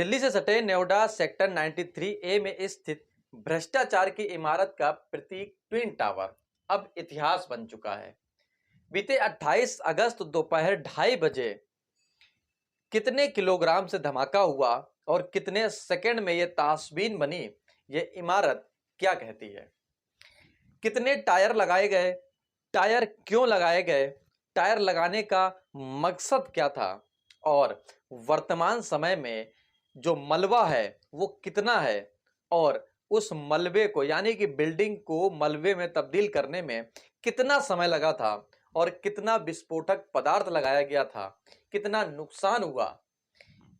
दिल्ली से सटे Noida sector 93A में स्थित भ्रष्टाचार की इमारत का प्रतीक ट्विन टावर अब इतिहास बन चुका है। बीते 28 अगस्त दोपहर 2:30 बजे कितने किलोग्राम से धमाका हुआ और कितने सेकंड में यह तासबीन बनी, यह इमारत क्या कहती है? कितने टायर लगाए गए, टायर क्यों लगाए गए, टायर लगाने का मकसद क्या था और वर्तमान समय में जो मलबा है वो कितना है और उस मलबे को यानी कि बिल्डिंग को मलबे में तब्दील करने में कितना समय लगा था और कितना विस्फोटक पदार्थ लगाया गया था, कितना नुकसान हुआ।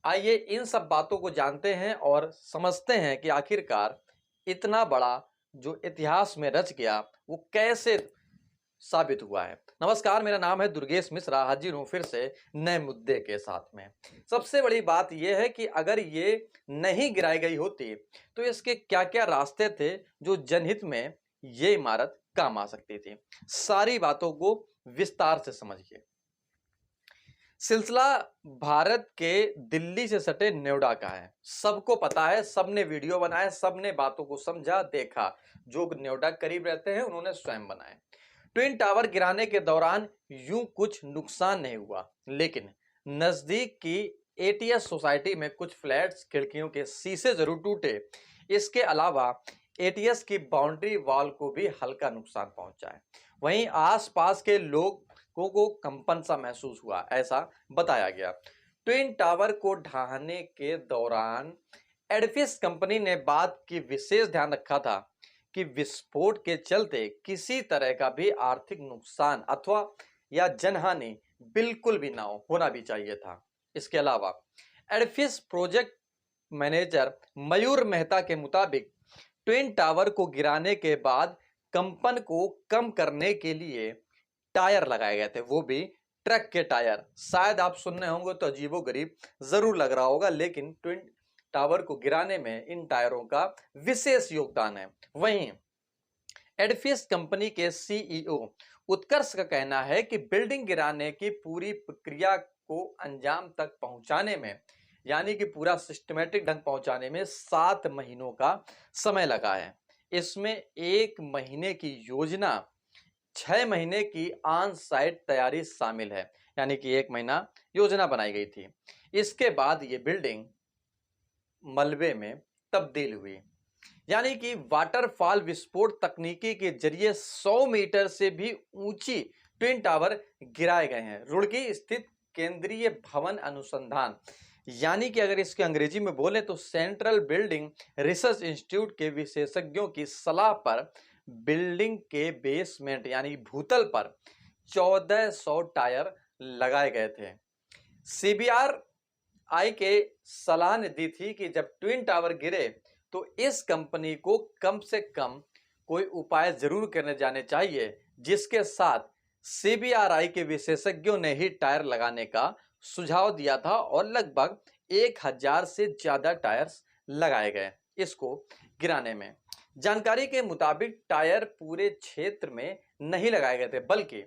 आइए इन सब बातों को जानते हैं और समझते हैं कि आखिरकार इतना बड़ा जो इतिहास में रच गया वो कैसे साबित हुआ है। नमस्कार, मेरा नाम है दुर्गेश मिश्रा, हाजिर हूं फिर से नए मुद्दे के साथ में। सबसे बड़ी बात यह है कि अगर ये नहीं गिराई गई होती तो इसके क्या क्या रास्ते थे जो जनहित में ये इमारत काम आ सकती थी। सारी बातों को विस्तार से समझिए। सिलसिला भारत के दिल्ली से सटे नोएडा का है। सबको पता है, सबने वीडियो बनाए, सबने बातों को समझा, देखा। जो नोएडा करीब रहते हैं उन्होंने स्वयं बनाए। ट्विन टावर गिराने के दौरान यूं कुछ नुकसान नहीं हुआ, लेकिन नजदीक की एटीएस सोसाइटी में कुछ फ्लैट्स खिड़कियों के शीशे जरूर टूटे। इसके अलावा एटीएस की बाउंड्री वॉल को भी हल्का नुकसान पहुंचा है। वहीं आसपास के लोगों को कंपन सा महसूस हुआ, ऐसा बताया गया। ट्विन टावर को ढहाने के दौरान एडिफिस कंपनी ने बात की विशेष ध्यान रखा था कि विस्फोट के चलते किसी तरह का भी आर्थिक नुकसान अथवा या जनहानि बिल्कुल भी ना होना भी चाहिए था। इसके अलावा एडिफिस प्रोजेक्ट मैनेजर मयूर मेहता के मुताबिक ट्विन टावर को गिराने के बाद कंपन को कम करने के लिए टायर लगाए गए थे, वो भी ट्रक के टायर। शायद आप सुन रहे होंगे तो अजीबोगरीब जरूर लग रहा होगा, लेकिन ट्विन टावर को गिराने में इन टायरों का विशेष योगदान है। वहीं एडिफिस कंपनी के सीईओ उत्कर्ष का कहना है कि बिल्डिंग गिराने की पूरी प्रक्रिया को अंजाम तक पहुंचाने में यानी कि पूरा सिस्टमेटिक ढंग पहुंचाने में 7 महीनों का समय लगा है। इसमें 1 महीने की योजना, 6 महीने की ऑन साइट तैयारी शामिल है, यानी कि 1 महीना योजना बनाई गई थी। इसके बाद ये बिल्डिंग मलबे में तब्दील हुई, यानी कि वाटरफॉल विस्फोट तकनीकी के जरिए 100 मीटर से भी ऊंची ट्विन टावर गिराए गए हैं। रुड़की स्थित केंद्रीय भवन अनुसंधान यानी कि अगर इसके अंग्रेजी में बोले तो सेंट्रल बिल्डिंग रिसर्च इंस्टीट्यूट के विशेषज्ञों की सलाह पर बिल्डिंग के बेसमेंट यानी भूतल पर 1400 टायर लगाए गए थे। सीबीआरआई के सलाह ने दी थी कि जब ट्विन टावर गिरे तो इस कंपनी को कम से कम कोई उपाय जरूर करने जाने चाहिए, जिसके साथ सीबीआरआई के विशेषज्ञों ने ही टायर लगाने का सुझाव दिया था और लगभग 1000 से ज्यादा टायर्स लगाए गए इसको गिराने में। जानकारी के मुताबिक टायर पूरे क्षेत्र में नहीं लगाए गए थे, बल्कि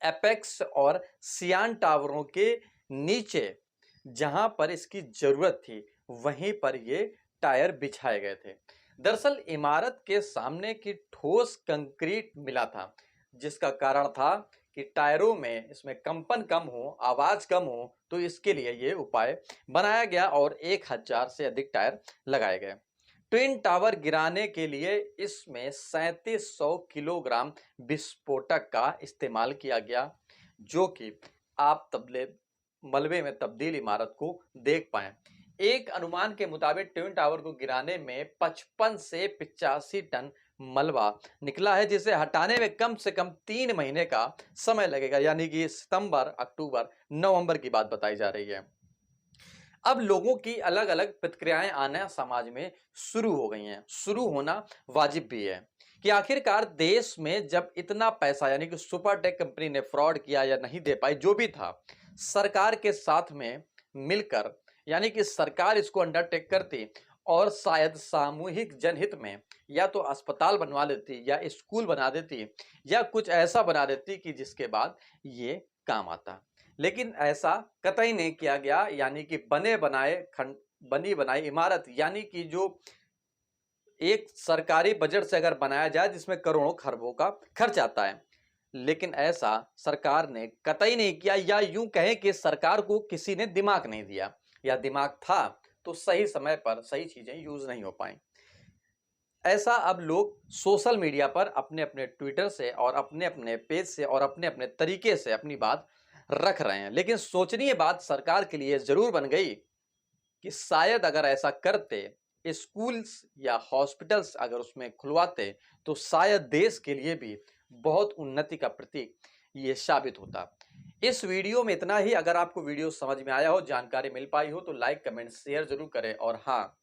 एपेक्स और सियान टावरों के नीचे जहां पर इसकी जरूरत थी वहीं पर ये टायर बिछाए गए थे। दरअसल इमारत के सामने की ठोस कंक्रीट मिला था, जिसका कारण था कि टायरों में इसमें कंपन कम हो, आवाज कम हो, तो इसके लिए ये उपाय बनाया गया और 1000 से अधिक टायर लगाए गए। ट्विन टावर गिराने के लिए इसमें 3700 किलोग्राम विस्फोटक का इस्तेमाल किया गया, जो कि आप मलबे में तब्दील इमारत को देख पाए। एक अनुमान के मुताबिक ट्विन टावर को गिराने में 55 से 85 टन मलबा निकला है, जिसे हटाने में कम से कम 3 महीने का समय लगेगा, यानी कि सितंबर, अक्टूबर, नवंबर की बात बताई जा रही है। अब लोगों की अलग अलग प्रतिक्रियाएं आना समाज में शुरू हो गई हैं, शुरू होना वाजिब भी है कि आखिरकार देश में जब इतना पैसा यानी कि सुपरटेक कंपनी ने फ्रॉड किया या नहीं दे पाई, जो भी था, सरकार के साथ में मिलकर यानी कि सरकार इसको अंडरटेक करती और शायद सामूहिक जनहित में या तो अस्पताल बनवा लेती या स्कूल बना देती या कुछ ऐसा बना देती कि जिसके बाद ये काम आता। लेकिन ऐसा कतई नहीं किया गया, यानी कि बने बनाए बनी बनाई इमारत, यानी कि जो एक सरकारी बजट से अगर बनाया जाए जिसमें करोड़ों खरबों का खर्च आता है, लेकिन ऐसा सरकार ने कतई नहीं किया, या यूं कहें कि सरकार को किसी ने दिमाग नहीं दिया, या दिमाग था तो सही समय पर सही चीजें यूज नहीं हो पाई। ऐसा अब लोग सोशल मीडिया पर अपने अपने ट्विटर से और अपने अपने पेज से और अपने अपने तरीके से अपनी बात रख रहे हैं, लेकिन सोचनीय बात सरकार के लिए जरूर बन गई कि शायद अगर ऐसा करते, स्कूल्स या हॉस्पिटल्स अगर उसमें खुलवाते, तो शायद देश के लिए भी बहुत उन्नति का प्रतीक ये साबित होता। इस वीडियो में इतना ही। अगर आपको वीडियो समझ में आया हो, जानकारी मिल पाई हो, तो लाइक कमेंट शेयर जरूर करें, और हाँ,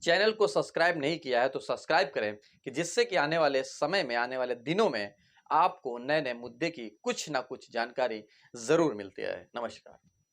चैनल को सब्सक्राइब नहीं किया है तो सब्सक्राइब करें, कि जिससे कि आने वाले समय में, आने वाले दिनों में आपको नए नए मुद्दे की कुछ ना कुछ जानकारी जरूर मिलती है। नमस्कार।